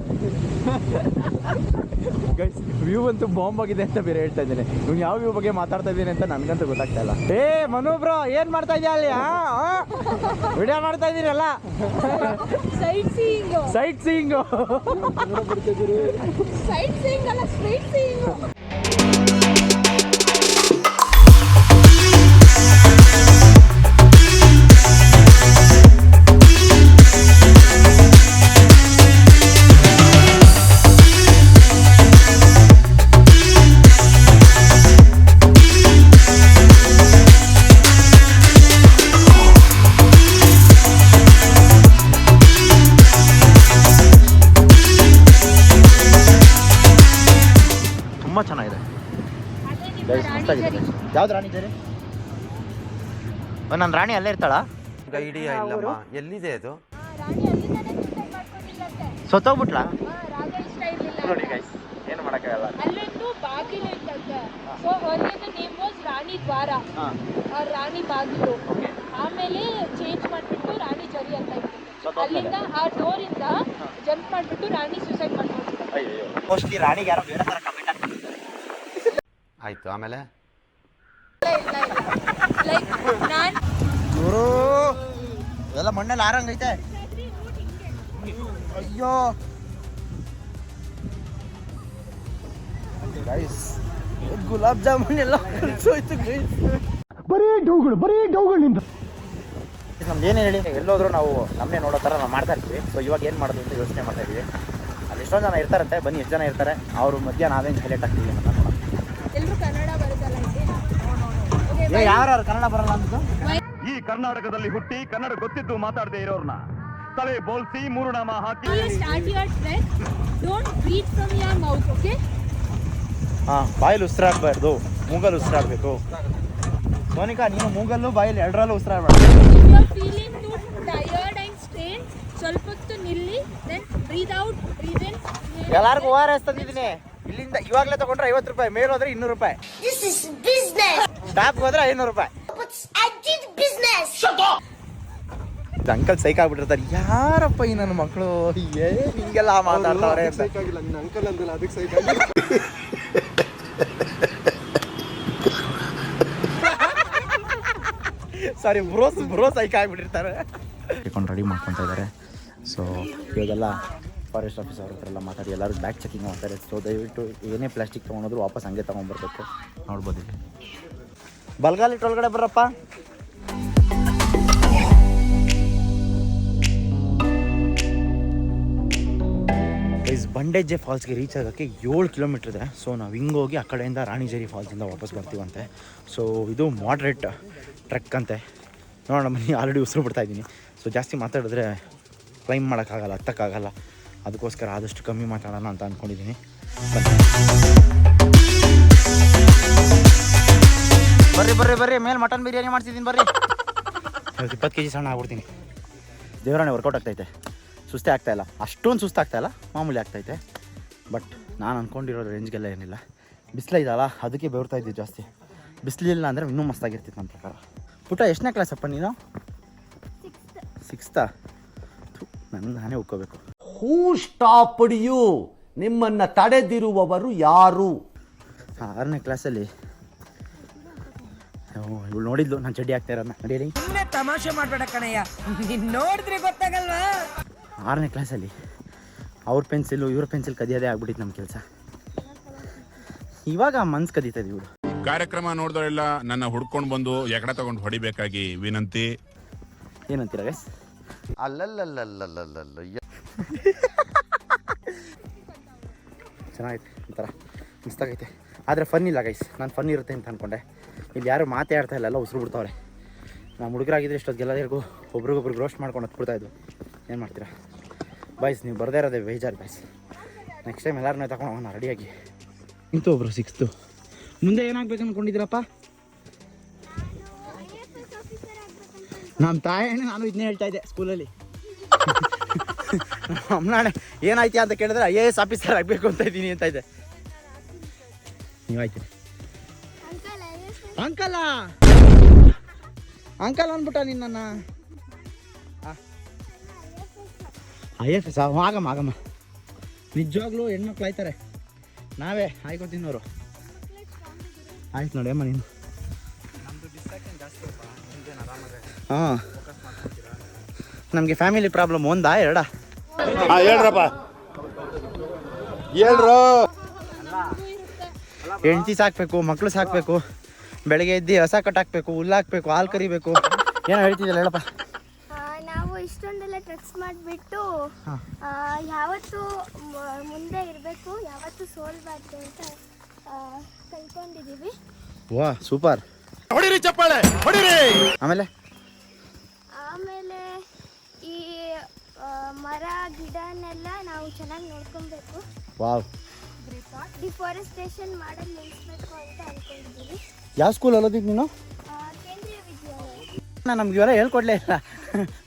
ಗೈಸ್? ವ್ಯೂ ಅಂತೂ ಬಾಂಬ್ ಆಗಿದೆ ಅಂತ ಬೇರೆ ಹೇಳ್ತಾ ಇದ್ದೇನೆ. ಇವ್ನು ಯಾವ ವ್ಯೂ ಬಗ್ಗೆ ಮಾತಾಡ್ತಾ ಇದ್ದೀನಿ ಅಂತ ನನಗಂತೂ ಗೊತ್ತಾಗ್ತಾ ಇಲ್ಲ. ಮನು ಬ್ರೋ ಏನು ಮಾಡ್ತಾ ಇದೆಯಾ ಅಲ್ಲಿ? ವಿಡಿಯೋ ಮಾಡ್ತಾ ಇದ್ದೀರಲ್ಲ, ಸೈಟ್ ಸೀಯಿಂಗ್ ಅಲ್ಲ, ಸ್ಟ್ರೈಟ್ ಸೀಯಿಂಗ್. ತುಂಬ ಚೆನ್ನಾಗಿದೆ. ಯಾವ್ದು ರಾಣಿ ಜರಿ? ನನ್ನ ರಾಣಿ ಅಲ್ಲೇ ಇರ್ತಾಳ? ಐಡಿಯಾ ಇಲ್ಲಮ್ಮ, ಎಲ್ಲಿದೆ ಅದು? ಸತ್ತೋಗ್ಬಿಟ್ಲಾ? ನೋಡಿ ಗೈಸ್, ಏನು ಮಾಡೋಕ್ಕಾಗಲ್ಲ. ಅಲ್ಲೊಂದು ಬಾಗಿಲು ಇತ್ತಂತೆ. ಸೊ ಅಲ್ಲಿಂದ ನೇಮ್ ವಾಸ್ ರಾಣಿ ದ್ವಾರ, ರಾಣಿ ಬಾಗಿಲು. ಆಮೇಲೆ ಚೇಂಜ್ ಮಾಡಿಬಿಟ್ಟು ರಾಣಿ ಜರಿ ಅಂತ ಇತ್ತು. ಅಲ್ಲಿಂದ ಆ ಡೋರ್ ಇಂದ ಜಂಪ್ ಮಾಡಿಬಿಟ್ಟು ರಾಣಿ ಸೂಸೈಡ್ ಮಾಡ್ಕೊಂಡು. ಮೋಸ್ಟ್ಲಿ ರಾಣಿಗೆ ಯಾರೋ ಬೇರೆ ಥರ ಕಮೆಂಟ್ ಆಗ್ತಿದ್ದಾರೆ. ಆಯ್ತು, ಆಮೇಲೆ ಗುರು ಎಲ್ಲ ಮಣ್ಣಲ್ಲಿ ಆರಂಗೈತೆ. ಅಯ್ಯೋ ಗೈಸ್, ಗುಲಾಬ್ ಜಾಮೂನ್ ಎಲ್ಲ ಹೋಯ್ತು ಗೈಸ್. ಬರೀ ಡೌಗಳಿಂದ ನಮ್ದು ಏನು ಹೇಳಿ, ಎಲ್ಲೋದ್ರೂ ನಾವು ನಮ್ಮನ್ನೇ ನೋಡೋ ಥರ ನಾವು ಮಾಡ್ತಾ ಇರ್ತೀವಿ. ಸೊ ಇವಾಗ ಏನು ಮಾಡೋದು ಅಂತ ಯೋಚನೆ ಮಾಡ್ತಾ ಇದ್ದೀವಿ. ಅಲ್ಲಿ ಎಷ್ಟೊಂದು ಜನ ಇರ್ತಾರಂತೆ, ಬನ್ನಿ ಎಷ್ಟು ಜನ ಇರ್ತಾರೆ ಅವ್ರ ಮಧ್ಯ ನಾವೇನು ಹೈಲೈಟ್ ಆಗ್ತೀವಿ ಅಂತ ನೋಡೋಣ. ಎಲ್ಲರೂ ಕನ್ನಡ ಬರುತ್ತಲ್ಲ, ಯಾರು ಕನ್ನಡ ಬರಲ್ಲ ಅಂತ? ಈ ಕರ್ನಾಟಕದಲ್ಲಿ ಹುಟ್ಟಿ ಕನ್ನಡ ಗೊತ್ತಿದ್ದು ಮಾತಾಡದೆ ಇರೋರ್ನ ತಲೆ ಬೋಲ್ಸಿ 3 ನಾಮ ಹಾಕಿ start your trek. Don't breathe from your mouth, okay? ಬಾಯಲ್ಲಿ ಉಸಿರಾಡಬಾರ್ದು, ಮೂಗಲ್ಲಿ ಉಸಿರಾಡಬೇಕು. ಸೋನಿಕಾ, ನೀನು ಮೂಗಲ್ಲು ಬಾಯಲ್ಲಿ ಎರಡರಲ್ಲೂ ಉಸಿರಾಡಬಾರ್ದು. If you are feeling too tired and strained, ಸ್ವಲ್ಪ ಹೊತ್ತು ನಿಲ್ಲಿ, ದೆನ್ ಬ್ರೀದ್ ಔಟ್, ಬ್ರೀದ್ ಇನ್. ಎಲ್ಲಾರ್ಗು ORS ತಂದಿದ್ದೀನಿ. ಇಲ್ಲಿಂದ ಇವಾಗಲೇ ತಗೊಂಡ್ರೆ 50 ರೂಪಾಯಿ, ಮೇಲೆ ಹೋದ್ರೆ 200 ರೂಪಾಯಿ, ಟಾಪ್ ಹೋದ್ರೆ 500 ರೂಪಾಯಿ. ಅಂಕಲ್ ಸೈಕ್ ಆಗ್ಬಿಟ್ಟಿರ್ತಾರೆ, ಯಾರಪ್ಪ ಈ ನನ್ನ ಮಕ್ಕಳು ಹಿಂಗೆಲ್ಲ ಮಾತಾಡ್ತಾವ್ರೆ ಅಂತ. ಸಾರಿ, ಬ್ರೋ ಸೈಕ್ ಆಗ್ಬಿಟ್ಟಿರ್ತಾರೆ. ಇಟ್ಕೊಂಡು ರೆಡಿ ಮಾಡ್ಕೊತಾ ಇದ್ದಾರೆ. ಸೊ ಇವಾಗೆಲ್ಲ ಫಾರೆಸ್ಟ್ ಆಫೀಸ್ ಅವ್ರ ಹತ್ರ ಎಲ್ಲ ಮಾತಾಡಿ ಎಲ್ಲರೂ ಬ್ಯಾಗ್ ಚೆಕಿಂಗ್ ಮಾಡ್ತಾರೆ. ಸೊ ದಯವಿಟ್ಟು ಏನೇ ಪ್ಲಾಸ್ಟಿಕ್ ತೊಗೊಂಡ್ರು ವಾಪಸ್ ಹಂಗೆ ತೊಗೊಂಡ್ಬರ್ಬೇಕು. ನೋಡ್ಬೋದು ಇಲ್ಲಿ ಬಲ್ಗಾಲಿಟ್ಟು ಒಳಗಡೆ ಬರ್ರಪ್ಪ. ಬಂಡೆಜ್ಜೆ ಫಾಲ್ಸ್ಗೆ ರೀಚ್ ಆಗೋಕ್ಕೆ 7 ಕಿಲೋಮೀಟ್ರ್ ಇದೆ. ಸೊ ನಾವು ಹಿಂಗೋಗಿ ಆ ಕಡೆಯಿಂದ ರಾಣಿಜೇರಿ ಫಾಲ್ಸಿಂದ ವಾಪಸ್ ಬರ್ತೀವಂತೆ. ಸೊ ಇದು ಮಾಡ್ರೇಟ್ ಟ್ರೆಕ್ ಅಂತೆ. ನೋಡೋಣ ಬನ್ನಿ, ಆಲ್ರೆಡಿ ಉಸಿರು ಬಿಡ್ತಾಯಿದ್ದೀನಿ. ಸೊ ಜಾಸ್ತಿ ಮಾತಾಡಿದ್ರೆ ಕ್ಲೈಮ್ ಮಾಡೋಕ್ಕಾಗಲ್ಲ, ಹತ್ತಕ್ಕಾಗಲ್ಲ. ಅದಕ್ಕೋಸ್ಕರ ಆದಷ್ಟು ಕಮ್ಮಿ ಮಾತಾಡೋಣ ಅಂತ ಅಂದ್ಕೊಂಡಿದ್ದೀನಿ. ಬರ್ರಿ ಮೇಲೆ ಮಟನ್ ಬಿರಿಯಾನಿ ಮಾಡ್ತಿದ್ದೀನಿ ಬರ್ರಿ. 20 kg ಸಣ್ಣ ಆಗ್ಬಿಡ್ತೀನಿ. ದೇವರಾಣೆ ವರ್ಕೌಟ್ ಆಗ್ತೈತೆ, ಸುಸ್ತೇ ಆಗ್ತಾಯಿಲ್ಲ, ಅಷ್ಟೊಂದು ಸುಸ್ತಾಗ್ತಾಯಿಲ್ಲ, ಮಾಮೂಲಿ ಆಗ್ತೈತೆ. ಬಟ್ ನಾನು ಅಂದ್ಕೊಂಡಿರೋ ರೇಂಜ್ಗೆಲ್ಲ ಏನಿಲ್ಲ. ಬಿಸಿಲಿದಲ್ಲ ಅದಕ್ಕೆ ಬೆವರ್ತಾ ಇದ್ದೀವಿ ಜಾಸ್ತಿ. ಬಿಸಿಲಿಲ್ಲ ಅಂದರೆ ಇನ್ನೂ ಮಸ್ತಾಗಿರ್ತಿತ್ತು ನನ್ನ ಪ್ರಕಾರ. ಪುಟ್ಟ ಎಷ್ಟನೇ ಕ್ಲಾಸಪ್ಪ ನೀನು? 6th. ನಾನೇ ಒಪ್ಕೋಬೇಕು. ಹೂ ಸ್ಟಾಪ್ಡ್ ಯು? ನಿಮ್ಮನ್ನು ತಡೆದಿರುವವರು ಯಾರು? 6ನೇ ಕ್ಲಾಸಲ್ಲಿ ಇವಳು ನೋಡಿದ್ಲು ನಾನು ಚಡ್ಡಿ ಆಗ್ತಾ ಇರೋದನ್ನ. ನಡೀರಿ, ತಮಾಷೆ ಮಾಡಬೇಡ ಕಣಯ್ಯ, ನೋಡಿದ್ರೆ ಗೊತ್ತಾಗಲ್ವಾ? 6ನೇ ಕ್ಲಾಸಲ್ಲಿ ಅವ್ರ ಪೆನ್ಸಿಲು ಇವ್ರ ಪೆನ್ಸಿಲ್ ಕದಿಯೋದೇ ಆಗ್ಬಿಟ್ಟಿತ್ತು ನಮ್ಮ ಕೆಲಸ. ಇವಾಗ ಮನ್ಸು ಕದೀತದೆ ಇವಳು. ಕಾರ್ಯಕ್ರಮ ನೋಡಿದವರೆಲ್ಲ ನನ್ನ ಹುಡ್ಕೊಂಡು ಬಂದು ಎಕಡೆ ತಗೊಂಡು ಹೊಡಿಬೇಕಾಗಿ ವಿನಂತಿ. ಏನಂತೀರ ಗೈಸ್? ಅಲ್ಲಲ್ಲಲ್ಲಲ್ಲಲ್ಲಲ್ಲ ಚೆನ್ನಾಗೈತೆ, ಒಂಥರ ಮಸ್ತಾಗೈತೆ. ಆದರೆ ಫನ್ ಇಲ್ಲ ಗೈಸ್. ನಾನು ಫನ್ ಇರುತ್ತೆ ಅಂತ ಅಂದ್ಕೊಂಡೆ. ಇಲ್ಲಿ ಯಾರು ಮಾತಾಡ್ತಾ ಇಲ್ಲ, ಎಲ್ಲ ಉಸಿರು ಬಿಡ್ತಾವ್ರೆ. ನಾವು ಹುಡುಗರಾಗಿದ್ರೆ ಇಷ್ಟೊತ್ತಿಗೆಲ್ಲರಿಗೂ ಒಬ್ರಿಗೊಬ್ರಿಗೆ ರೋಸ್ಟ್ ಮಾಡ್ಕೊಂಡು ಹತ್ಬಿಡ್ತಾಯಿದ್ವು. ಏನು ಮಾಡ್ತೀರಾ ಬಾಯ್ಸ್? ನೀವು ಬರದೇ ಇರೋದೇ ಬೇಜಾರು ಬಾಯ್ಸ್. ನೆಕ್ಸ್ಟ್ ಟೈಮ್ ಎಲ್ಲರನ್ನೂ ತಗೊಂಡು ಹೋಗೋಣ ರೆಡಿಯಾಗಿ. ಇಂತು ಒಬ್ರು 6th. ಮುಂದೆ ಏನಾಗಬೇಕು ಅಂದ್ಕೊಂಡಿದ್ದೀರಪ್ಪ? ನಮ್ಮ ತಾಯಣ್ಣ ನಾನು ಇದನ್ನೇ ಹೇಳ್ತಾ ಇದ್ದೆ ಸ್ಕೂಲಲ್ಲಿ. ಅಮ್ಮನಾಣೆ ಏನಾಯ್ತು ಅಂತ ಕೇಳಿದ್ರೆ IAS ಆಫೀಸರ್ ಆಗಬೇಕು ಅಂತ ಇದ್ದೀನಿ ಅಂತ ಇದೆ. ನೀವಾಯ್ತು ಅಂಕಲ್ ಅಂದ್ಬಿಟ್ಟ ನಿನ್ನ. IFS ಆಗಮ್ಮ. ನಿಜವಾಗ್ಲೂ ಹೆಣ್ಮಕ್ಳು ಆಯ್ತಾರೆ, ನಾವೇ ಆಯ್ಕೊತಿನ್ನೋರು. ಆಯ್ತು ನೋಡಿ ಅಮ್ಮ ನೀನು. ಹಾಂ, ನಮಗೆ ಫ್ಯಾಮಿಲಿ ಪ್ರಾಬ್ಲಮ್ 1 2? ಹೇಳ್ರಪ್ಪ, ಹೇಳ್ರು. ಹೆಂಡತಿ ಸಾಕಬೇಕು, ಮಕ್ಕಳು ಸಾಕಬೇಕು, ಬೆಳಗ್ಗೆ ಎದ್ದು ಹಸ ಕಟ್ಟಾಕಬೇಕು, ಹುಲ್ಲಾಕಬೇಕು, ಹಾಲು ಕರಿಬೇಕು. ಏನೋ ಹೇಳ್ತಿದ್ದಿಲ್ಲ ಹೇಳಪ್ಪ. ನಾವು ಇಷ್ಟೊಂದೆಲ್ಲ ಟ್ರೆಕ್ಸ್ ಮಾಡಿಬಿಟ್ಟು ಯಾವತ್ತೂ ಮುಂದೆ ಇರಬೇಕು, ಯಾವತ್ತೂ ಸೋಲ್ಬಾರ್ದು ಅಂತ ಕಲ್ತ್ಕೊಂಡಿದ್ದೀವಿ. ವಾ ಸೂಪರ್, ಹೊಡಿರಿ ಚಪ್ಪಾಳೆ ಹೊಡಿರಿ. ಆಮೇಲೆ ಈ ಮರ ಗಿಡನೆಲ್ಲ ನಾವು ಚೆನ್ನಾಗಿ ನೋಡ್ಕೊಬೇಕು. ವಾವ್, ಡಿಫಾರೆಸ್ಟೇಷನ್ ಮಾಡೋದು ನಿಲ್ಲಿಸ್ಬೇಕು ಅಂತ ಅನ್ಕೊಂಡಿದ್ದೀವಿ. ಯಾವ ಸ್ಕೂಲ್ ಅಲ್ಲೋದಿದ್ದು ನೀನು? ಕೇಂದ್ರೀಯ ವಿದ್ಯಾಲಯ. ನಮ್ಗೆ ಇವೆಲ್ಲ ಹೇಳ್ಕೊಡ್ಲೇ ಇಲ್ಲ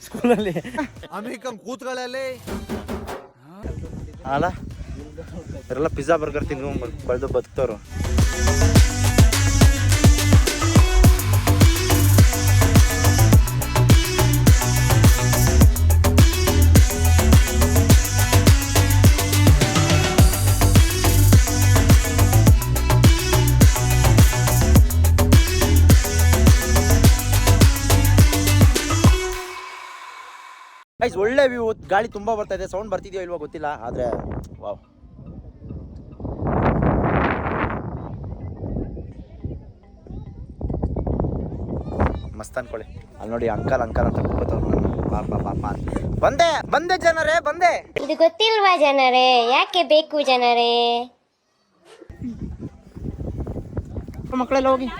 ಸ್ಕೂಲಲ್ಲಿ. ಕೂತ್ಗಳಲ್ಲಿ ಅಲ್ಲ ಇವರೆಲ್ಲ ಪಿಜ್ಜಾ ಬರ್ಗರ್ ತಿನ್ಕೊಂಡು ಬೆಳೆದು ಬದುಕ್ತವ್ರು. ಗೈಸ್ ಒಳ್ಳೆ ವ್ಯೂ, ಗಾಳಿ ತುಂಬ ಬರ್ತಾ ಇದೆ. ಸೌಂಡ್ ಬರ್ತಿದೆಯೋ ಇಲ್ವೋ ಗೊತ್ತಿಲ್ಲ, ಆದರೆ ವಾವ್. ಮಸ್ತ್ ಅನ್ಕೊಳ್ಳಿ. ಅಲ್ಲಿ ನೋಡಿ ಅಂಕಲ್ ಅಂತ ಕೂತ್ಕೋತವ್ರು. ಪಾಪ ಬಂದೆ ಜನರೇ, ಬಂದೆ. ಇದು ಗೊತ್ತಿಲ್ವಾ ಜನರೇ? ಯಾಕೆ ಬೇಕು ಜನರೇ? ಮಕ್ಕಳೆಲ್ಲ ಹೋಗಿ.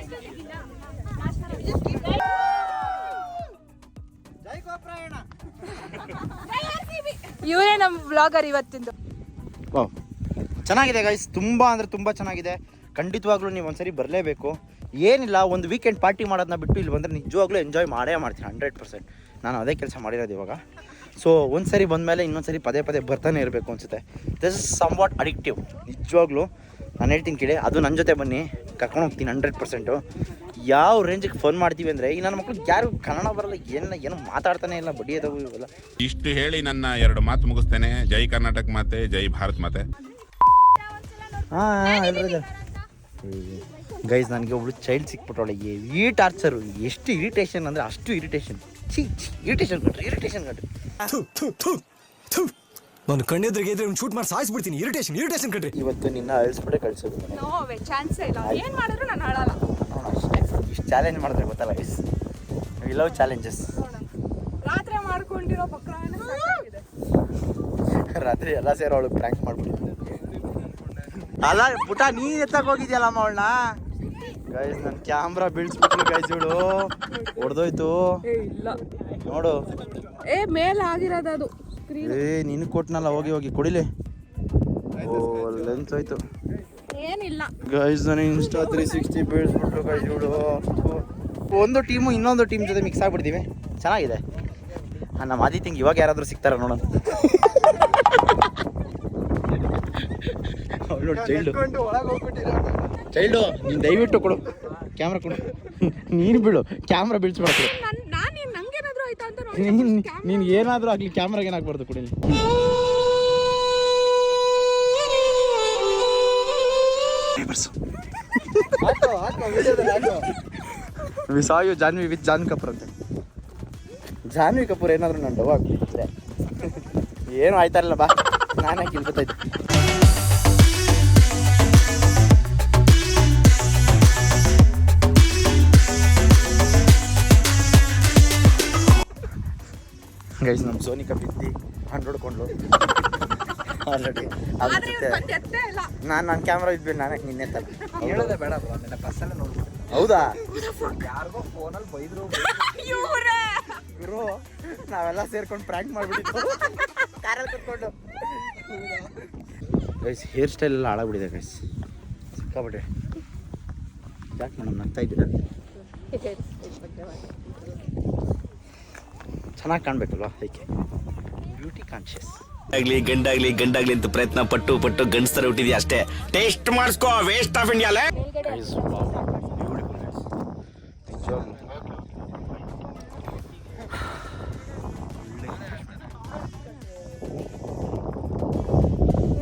ಇವರೇ ನಮ್ಮ ವ್ಲಾಗರ್ ಇವತ್ತಿಂದು. ವಾವ್, ಚೆನ್ನಾಗಿದೆ ಗೈಸ್, ತುಂಬ ಅಂದರೆ ತುಂಬ ಚೆನ್ನಾಗಿದೆ. ಖಂಡಿತವಾಗ್ಲೂ ನೀವು ಒಂದ್ಸರಿ ಬರಲೇಬೇಕು. ಏನಿಲ್ಲ, ಒಂದು ವೀಕೆಂಡ್ ಪಾರ್ಟಿ ಮಾಡೋದನ್ನ ಬಿಟ್ಟು ಇಲ್ಲಿ ಬಂದರೆ ನಿಜವಾಗ್ಲೂ ಎಂಜಾಯ್ ಮಾಡೇ ಮಾಡ್ತೀನಿ 100%. ನಾನು ಅದೇ ಕೆಲಸ ಮಾಡಿರೋದು ಇವಾಗ. ಸೊ ಒಂದು ಸರಿ ಬಂದಮೇಲೆ ಇನ್ನೊಂದು ಸರಿ ಪದೇ ಪದೇ ಬರ್ತಾನೆ ಇರಬೇಕು ಅನಿಸುತ್ತೆ. This is somewhat addictive. ನಿಜವಾಗ್ಲೂ ನಾನು ಹೇಳ್ತೀನಿ ಕೇಳಿ, ಅದು ನನ್ನ ಜೊತೆ ಬನ್ನಿ, ಕರ್ಕೊಂಡು ಹೋಗ್ತೀನಿ 100%. ಯಾವ ರೇಂಜಿಗೆ ಫೋನ್ ಮಾಡ್ತೀವಿ ಅಂದರೆ, ಈ ನನ್ನ ಮಕ್ಳು ಯಾರು ಕನ್ನಡ ಬರಲ್ಲ, ಏನು ಮಾತಾಡ್ತಾನೆ ಇಲ್ಲ, ಬಡ್ಡಿ ಅದಾವು ಇವೆಲ್ಲ. ಇಷ್ಟು ಹೇಳಿ ನನ್ನ 2 ಮಾತು ಮುಗಿಸ್ತೇನೆ. ಜೈ ಕರ್ನಾಟಕ ಮಾತೆ, ಜೈ ಭಾರತ್ ಮಾತೆ. ಹಾಂ ಎಲ್ಲರಿದೆ ಗೈಸ್. ನನಗೆ ಒಬ್ಳು ಚೈಲ್ಡ್ ಸಿಕ್ಬಿಟ್ಟವಳೆ, ಈ ಟಾರ್ಚರು, ಎಷ್ಟು ಇರಿಟೇಷನ್ ಅಂದರೆ ಅಷ್ಟು ಇರಿಟೇಷನ್. ಇರಿಟೇಷನ್ ಕಟ್ರಿ. ನಾನು ಕಣ್ಣೆದ್ರಿಗೆ ಇದ್ರೆ ಶೂಟ್ ಮಾಡಿ ಸಾಯಿಸ್ಬಿಡ್ತೀನಿ. ಇರಿಟೇಷನ್ ಕಟ್ರಿ. ಇವತ್ತು ನಿನ್ನ ಅಳಿಸ್ಬಿಟ್ಟೆ ಕಳಿಸೋದು. ಚಾನ್ಸೇ ಇಲ್ಲ, ಏನು ಮಾಡಿದ್ರು ನಾನು ಆಡಲ್ಲ. ಅಷ್ಟೇ, ಇಷ್ಟು ಚಾಲೆಂಜ್ ಮಾಡಿದ್ರೆ ಗೊತ್ತಲ್ಲ ಗೈಸ್, ವಿ ಲವ್ ಚಾಲೆಂಜಸ್. ರಾತ್ರಿ ಮಾಡ್ಕೊಂಡಿರೋ ಬಕ್ರಾನ ರಾತ್ರಿ ಎಲ್ಲ ಸೇರೋ ಅವಳು ಪ್ರ್ಯಾಂಕ್ ಮಾಡ್ಬಿಟ್ಟಿದ್ದೆ. ಅಲ್ಲ ಪುಟ, ನೀ ಎತ್ತಕ್ಕೆ ಹೋಗಿದ್ಯಲ್ಲಮ್ಮ ಅವಳನ್ನ. ಗೈಸ್ ನನ್ನ ಕ್ಯಾಮ್ರಾ ಬೀಳ್ಸ್ಬಿಟ್ಲು ಗೈಸ್, ಇವಳು ಹೊಡೆದೋಯ್ತು ನೋಡು. ಮೇಲೆ ಆಗಿರೋದು ಅದು. ನಿನಗೆ ಕೊಟ್ಟನಲ್ಲ, ಹೋಗಿ ಕುಡಿಲಿ. ಓ ಲೆನ್ಸ್ ಹೋಯ್ತು ಏನಿಲ್ಲ ಗೈಸ್. ನಾನು ಇನ್ಸ್ಟಾ 360 ಬೀಳ್ಸ್ಬಿಟ್ಲು ಗೈಸ್ ಇವಳು. ಒಂದು ಟೀಮು ಇನ್ನೊಂದು ಟೀಮ್ ಜೊತೆ ಮಿಕ್ಸ್ ಆಗ್ಬಿಡ್ತೀವಿ. ಚೆನ್ನಾಗಿದೆ. ನಮ್ಮ ಆದಿತ್ಯಂಗೆ ಇವಾಗ ಯಾರಾದರೂ ಸಿಗ್ತಾರ ನೋಡೋಣ. ಚೈಲ್ಡು ನೀನು ದಯವಿಟ್ಟು ಕೊಡು ಕ್ಯಾಮ್ರಾ, ಕೊಡು. ನೀನು ಬೀಳು, ಕ್ಯಾಮ್ರಾ ಬೀಳ್ಸ್ಬಿಡ್ತು. ನಂಗೇನಾದ್ರೂ ಆಯ್ತಾ ಅಂತ ನೀನು ಏನಾದರೂ ಆಗಲಿ ಕ್ಯಾಮ್ರಾಗೆ ಏನಾಗಬಾರ್ದು, ಕೊಡಿ. We saw you Janhvi with John Kapoor ಅಂತ. ಜಾನ್ವಿ ಕಪೂರ್ ಏನಾದರೂ ನಾನು ಡವ್ ಆಗ್ಬಿಟ್ಟಿದ್ರೆ ಏನು ಆಯ್ತಾ ಇರಲ್ಲ. ಬಾ, ನಾನು ಯಾಕೆ ಇಲ್ಲಿ ಗೊತ್ತಾಯ್ತು. ಗೈಸ್ ನಮ್ಮ ಸೋನಿಕಾ ಬಿದ್ದು ಹಣ್ಣು ಹೊಡ್ಕೊಂಡ್ಲು ಆಲ್ರೆಡಿ. ನಾನು ಕ್ಯಾಮ್ರಾ ಇದ್ಬಿಟ್ಟು ನಾನೇ ನಿನ್ನೆ ತಲ್ಲ ಹೇಳೋದೇ ಬೇಡ ಬ್ರೋ, ನಿನ್ನ ಬಸ್ಸಲ್ಲೇ ನೋಡ್ಬಿಟ್ಟು. ಹೌದಾ? ಯಾರಿಗೋ ಫೋನಲ್ಲಿ ಬೈದ್ರು ಗುರು, ನಾವೆಲ್ಲ ಸೇರ್ಕೊಂಡು ಪ್ರ್ಯಾಂಕ್ ಮಾಡಿಬಿಟ್ಟಿದ್ದು ಕಾರಲ್ಲಿ ಕೂತ್ಕೊಂಡು. ಗೈಸ್ ಹೇರ್ ಸ್ಟೈಲ್ ಎಲ್ಲ ಹಾಳಾಗ್ಬಿಟ್ಟಿದೆ ಗೈಸ್, ಸಿಕ್ಕಾಬಿಟ್ಟೆ. ಯಾಕೆ ಮೇಡಮ್ ನಗ್ತಾ ಇದ್ದೀರಾ? ಚೆನ್ನಾಗಿ ಕಾಣಬೇಕಲ್ವಾ, ಅದಕ್ಕೆ ಬ್ಯೂಟಿ ಕಾನ್ಷಿಯಸ್. ಗಂಡಾಗ್ಲಿ ಅಂತ ಪ್ರಯತ್ನ ಪಟ್ಟು ಗಂಡಸ್ತರ ಹುಟ್ಟಿದ್ಯಾ ಅಷ್ಟೇ. ಟೇಸ್ಟ್ ಮಾಡಿಸ್ಕೋ, ವೇಸ್ಟ್ ಆಫ್ ಇಂಡಿಯಾಲೇ.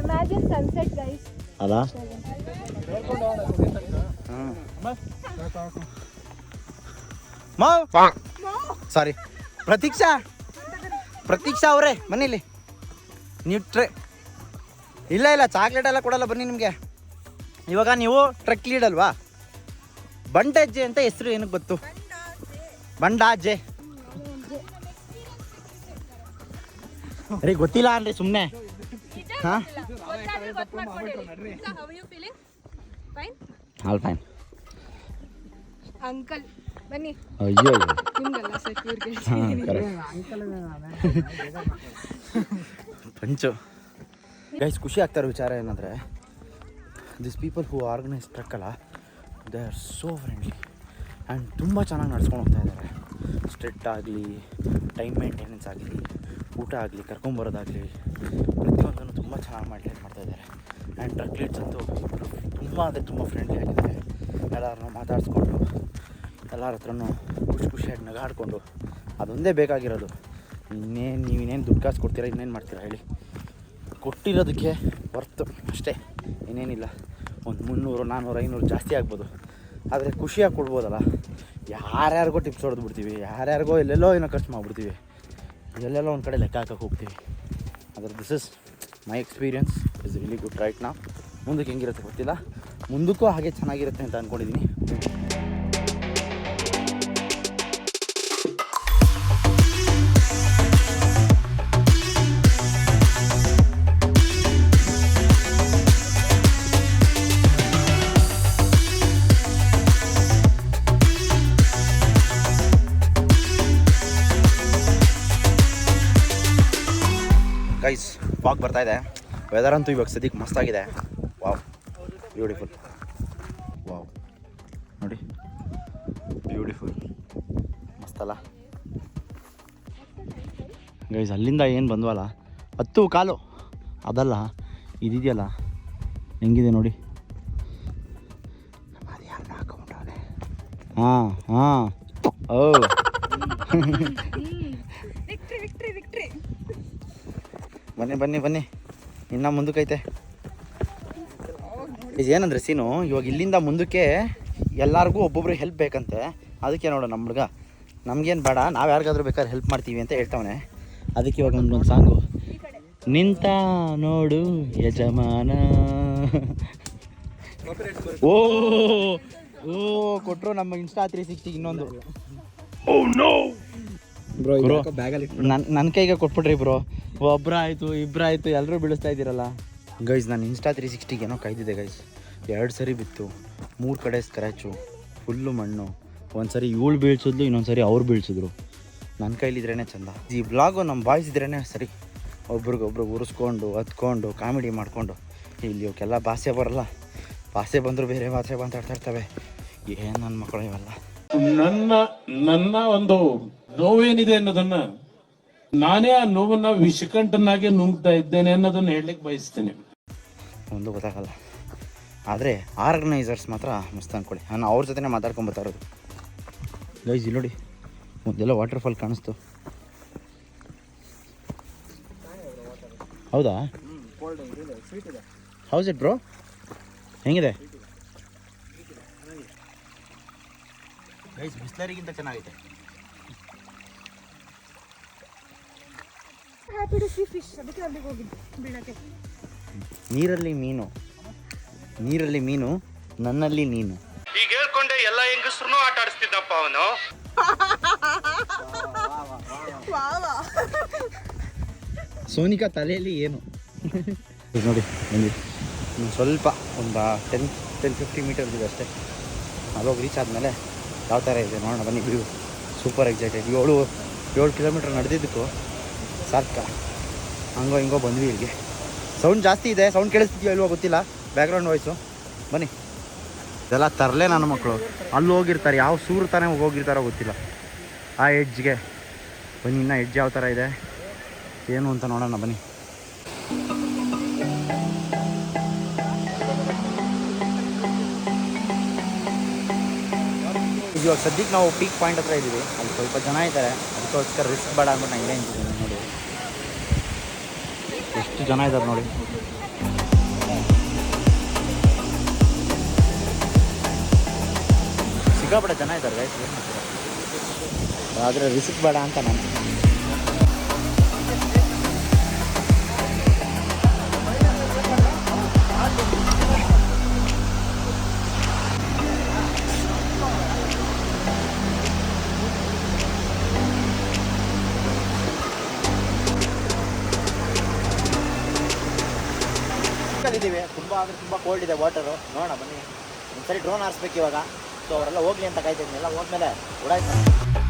Imagine sunset guys. ಅಲ್ಲ ಸಾರಿ, ಪ್ರತೀಕ್ಷಾ ಅವರೇ ಮನೇಲಿ ನೀವು ಇಲ್ಲ ಚಾಕ್ಲೇಟ್ ಎಲ್ಲ ಕೊಡಲ್ಲ ಬನ್ನಿ ನಿಮಗೆ. ಇವಾಗ ನೀವು ಟ್ರಕ್ ಲೀಡ್ ಅಲ್ವಾ? ಬಂಡಜ್ಜೆ ಅಂತ ಹೆಸರು ಏನಕ್ಕೆ ಗೊತ್ತು? ಬಂಡಾಜೆ ಅರೆ ಗೊತ್ತಿಲ್ಲ ಅನ್ರಿ ಸುಮ್ಮನೆ. ಹಾಂ ಆಲ್ ಫೈನ್ ಅಂಕಲ್ ಬನ್ನಿ. ಅಯ್ಯೋ ನಿಮ್ಗಲ್ಲ ಸೆಕ್ಯೂರ್ಗೆ. ಪಂಚು ಗೈಸ್, ಖುಷಿ ಆಗ್ತಾರೋ ವಿಚಾರ ಏನಂದರೆ, this people who organise trek ಅಲ್ಲ, they are so friendly and ತುಂಬ ಚೆನ್ನಾಗಿ ನಡ್ಸ್ಕೊಂಡು ಹೋಗ್ತಾ ಇದ್ದಾರೆ. ಸ್ಟ್ರಿಕ್ಟ್ ಆಗಲಿ, ಟೈಮ್ ಮೇಂಟೆನೆನ್ಸ್ ಆಗಲಿ, ಊಟ ಆಗಲಿ, ಕರ್ಕೊಂಬರೋದಾಗಲಿ, ಪ್ರತಿಯೊಂದನ್ನು ತುಂಬ ಚೆನ್ನಾಗಿ ಮಾಡ್ತಾಯಿದ್ದಾರೆ. ಆ್ಯಂಡ್ ಟ್ರಕ್ ಲೀಡ್ಸ್ ಅಂತೂ ತುಂಬ ಫ್ರೆಂಡ್ಲಿ ಆಗಿದ್ದಾರೆ. ಎಲ್ಲರನ್ನೂ ಮಾತಾಡಿಸ್ಕೊಂಡು, ಎಲ್ಲರ ಹತ್ರನೂ ಖುಷಿಯಾಗಿ ನಗಾಡ್ಕೊಂಡು, ಅದೊಂದೇ ಬೇಕಾಗಿರೋದು. ನೀವೇನೇನು ದುಡ್ಡು ಕಾಸು ಕೊಡ್ತೀರಾ, ಇನ್ನೇನು ಮಾಡ್ತೀರಾ ಹೇಳಿ? ಕೊಟ್ಟಿರೋದಕ್ಕೆ ವರ್ತು ಅಷ್ಟೇ, ಇನ್ನೇನಿಲ್ಲ. ಒಂದು 300, 400, 500 ಜಾಸ್ತಿ ಆಗ್ಬೋದು, ಆದರೆ ಖುಷಿಯಾಗಿ ಕೊಡ್ಬೋದಲ್ಲ. ಯಾರ್ಯಾರಿಗೋ ಟಿಪ್ಸ್ ಹೊಡೆದ್ಬಿಡ್ತೀವಿ, ಯಾರ್ಯಾರಿಗೋ ಎಲ್ಲೆಲ್ಲೋ ಏನೋ ಖರ್ಚು ಮಾಡಿಬಿಡ್ತೀವಿ, ಎಲ್ಲೆಲ್ಲೋ ಒಂದು ಕಡೆ ಲೆಕ್ಕ ಹಾಕಕ್ಕೆ ಹೋಗ್ತೀವಿ. ಆದರೆ this is my experience is really good right now. ಮುಂದಕ್ಕೆ ಹೆಂಗಿರುತ್ತೆ ಗೊತ್ತಿಲ್ಲ, ಮುಂದಕ್ಕೂ ಹಾಗೆ ಚೆನ್ನಾಗಿರುತ್ತೆ ಅಂತ ಅಂದ್ಕೊಂಡಿದ್ದೀನಿ. ಗೈಸ್ ಫಾಗ್ ಬರ್ತಾ ಇದೆ, ವೆದರ್ ಅಂತೂ ಇವಾಗ ಸದ್ಯಕ್ಕೆ ಮಸ್ತಾಗಿದೆ. Wow, beautiful. ವಾವ್ ನೋಡಿ, ಬ್ಯೂಟಿಫುಲ್, ಮಸ್ತಲ್ಲ? ಗೈಸ್ ಅಲ್ಲಿಂದ ಏನು ಬಂದ್ವಲ್ಲ 10 ಕಾಲು ಅದಲ್ಲ ಇದಿದೆಯಲ್ಲ ಹೆಂಗಿದೆ ನೋಡಿ. ಅದು ಯಾರನ್ನ ಹಾಕೊಂಡ್ರೆ ಹಾಂ ಹಾಂ ಓ ಬನ್ನಿ ಬನ್ನಿ ಬನ್ನಿ ಇನ್ನು ಮುಂದಕ್ಕೈತೆ. ಏನಂದ್ರೆ ಸೀನು ಇವಾಗ ಇಲ್ಲಿಂದ ಮುಂದಕ್ಕೆ ಎಲ್ಲರಿಗೂ ಒಬ್ಬೊಬ್ರು ಹೆಲ್ಪ್ ಬೇಕಂತೆ. ಅದಕ್ಕೆ ನೋಡು ನಮ್ಮ ಹುಡುಗ ನಮಗೇನು ಬೇಡ, ನಾವು ಯಾರಿಗಾದ್ರೂ ಬೇಕಾದ್ರೆ ಹೆಲ್ಪ್ ಮಾಡ್ತೀವಿ ಅಂತ ಹೇಳ್ತಾವನೆ. ಅದಕ್ಕೆ ಇವಾಗ ಒಂದು ಸಾಂಗು ನಿಂತ ನೋಡು ಯಜಮಾನ. ಓ ಓ ಕೊಟ್ಟರು ನಮ್ಮ ಇನ್ಸ್ಟಾ 360 ಇನ್ನೊಂದು ನನ್ನ ಕೈಗೆ ಕೊಟ್ಬಿಟ್ರಿ ಬ್ರೋ. ಒಬ್ಬರಾಯಿತು ಇಬ್ಬರಾಯಿತು ಎಲ್ಲರೂ ಬೀಳಿಸ್ತಾ ಇದ್ದೀರಲ್ಲ ಗೈಸ್. ನಾನು ಇನ್ಸ್ಟಾ 360 ಏನೋ ಕಾಯ್ದಿದೆ ಗೈಸ್. 2 ಸರಿ ಬಿತ್ತು, 3 ಕಡೆ ಸ್ಕ್ರ್ಯಾಚು, ಫುಲ್ಲು ಮಣ್ಣು. ಒಂದು ಸರಿ ಇವಳು ಬೀಳ್ಸಿದ್ಲು, ಇನ್ನೊಂದು ಸರಿ ಅವ್ರು ಬೀಳ್ಸಿದ್ರು. ನನ್ನ ಕೈಲಿದ್ರೇ ಚಂದ. ಈ ಬ್ಲಾಗು ನಮ್ಮ ಬಾಯ್ಸ್ ಇದ್ರೇ ಸರಿ, ಒಬ್ರಿಗೊಬ್ರು ಉರಿಸ್ಕೊಂಡು ಹತ್ಕೊಂಡು ಕಾಮಿಡಿ ಮಾಡಿಕೊಂಡು. ಇಲ್ಲಿ ಇವಕ್ಕೆಲ್ಲ ಭಾಷೆ ಬರಲ್ಲ, ಭಾಷೆ ಬಂದರೂ ಬೇರೆ ಭಾಷೆ ಮಾತಾಡ್ತಾ ಇರ್ತವೆ. ಏನು ನನ್ನ ಮಕ್ಕಳು ಇವೆಲ್ಲ. ನನ್ನ ಒಂದು ನೋವೇನಿದೆ ಅನ್ನೋದನ್ನ ನಾನೇ ಆ ನೋವನ್ನ ವಿಷಕಂಠನಾಗೆ ನುಂಗ್ತಾ ಇದ್ದೇನೆ ಅನ್ನೋದನ್ನ ಹೇಳಲಿಕ್ಕೆ ಬಯಸ್ತೇನೆ. ಒಂದು ಗೊತ್ತಾಗಲ್ಲ, ಆದರೆ ಆರ್ಗನೈಸರ್ಸ್ ಮಾತ್ರ ಮಸ್ತ್ ಅಂದ್ಕೊಳ್ಳಿ. ನಾನು ಅವ್ರ ಜೊತೆ ಮಾತಾಡ್ಕೊಂಬತ್ತಾ ಇರೋದು ಗೈಸ್. ಇಲ್ಲಿ ನೋಡಿ ಮೊದಲೆಲ್ಲ ವಾಟರ್ ಫಾಲ್ ಕಾಣಿಸ್ತು. ಹೌದಾ? House it bro? ಹೆಂಗಿದೆ ಗೈಸ್? ಬಿಸ್ಲರಿಗಿಂತ ಚೆನ್ನಾಗೈತೆ. ನೀರಲ್ಲಿ ಮೀನು, ನೀರಲ್ಲಿ ಮೀನು, ನನ್ನಲ್ಲಿ ನೀನು. ಈಗ ಹೇಳ್ಕೊಂಡೆ ಎಲ್ಲ ಹೆಂಗಸ್ರು ಆಟ ಆಡಿಸ್ತಿದ್ದಪ್ಪ ಅವನು. ಸೋನಿಕಾ ತಲೆಯಲ್ಲಿ ಏನು ನೋಡಿ ಬಂದಿ. ಸ್ವಲ್ಪ ಒಂದು 10-15 ಮೀಟರ್ ಇದೆ ಅಷ್ಟೇ. ಅಲ್ಲೋಗಿ ರೀಚ್ ಆದಮೇಲೆ ಯಾವ ಥರ ಇದೆ ನೋಡೋಣ ಬನ್ನಿ. View super excited. 7 ಕಿಲೋಮೀಟ್ರ್ ನಡೆದಿದ್ದಕ್ಕೂ ಸಾಕ. ಹಂಗೋ ಹಿಂಗೋ ಬಂದ್ವಿ ಇಲ್ಲಿಗೆ. ಸೌಂಡ್ ಜಾಸ್ತಿ ಇದೆ, ಸೌಂಡ್ ಕೇಳಿಸ್ತಿದ್ಯೋ ಇಲ್ವೋ ಗೊತ್ತಿಲ್ಲ, ಬ್ಯಾಕ್ಗ್ರೌಂಡ್ ವಾಯ್ಸು. ಬನ್ನಿ. ಇದೆಲ್ಲ ತರಲೆ ನನ್ನ ಮಕ್ಕಳು ಅಲ್ಲಿ ಹೋಗಿರ್ತಾರೆ, ಯಾವ ಸೂರು ತಾನೇ ಹೋಗಿರ್ತಾರೋ ಗೊತ್ತಿಲ್ಲ ಆ ಎಡ್ಜ್ಗೆ. ಬನ್ನಿ ಇನ್ನೂ ಎಡ್ಜ್ ಯಾವ ಥರ ಇದೆ ಏನು ಅಂತ ನೋಡೋಣ ಬನ್ನಿ. ಇವಾಗ ಸದ್ಯಕ್ಕೆ ನಾವು ಪೀಕ್ ಪಾಯಿಂಟ್ ಹತ್ರ ಇದ್ದೀವಿ. ಅಲ್ಲಿ ಸ್ವಲ್ಪ ಜನ ಇದ್ದಾರೆ, ಅದಕ್ಕೋಸ್ಕರ ರಿಸ್ಕ್ ಬೇಡ ಅಂದ್ಬಿಟ್ಟು ನಾನು ಇಲ್ಲೇ ನಿಂತಿದ್ದೀನಿ. ನೋಡಿ ಎಷ್ಟು ಜನ ಇದ್ದಾರೆ ನೋಡಿ. ಸಿಕ್ಕಾಪಟ್ಟೆ ಜನ ಇದ್ದಾರೆ ಗೈಸ್, ಏನು ಮಾಡ್ತೀರಾ? ಆದರೆ ರಿಸ್ಕ್ ಬೇಡ ಅಂತ ನಾನು. ಇದ್ದೀವಿ, ತುಂಬ ಅಂದರೆ ತುಂಬ ಕೋಲ್ಡ್ ಇದೆ ವಾಟರು. ನೋಡೋಣ ಬನ್ನಿ. ಒಂದ್ಸರಿ ಡ್ರೋನ್ ಹಾರಿಸ್ಬೇಕು ಇವಾಗ. ಸೊ ಅವರೆಲ್ಲ ಹೋಗ್ಲಿ ಅಂತ ಕಾಯ್ತಿದ್ದೀನಿ. ಎಲ್ಲ ಹೋದ್ಮೇಲೆ ಓಡಾಯ್ತು.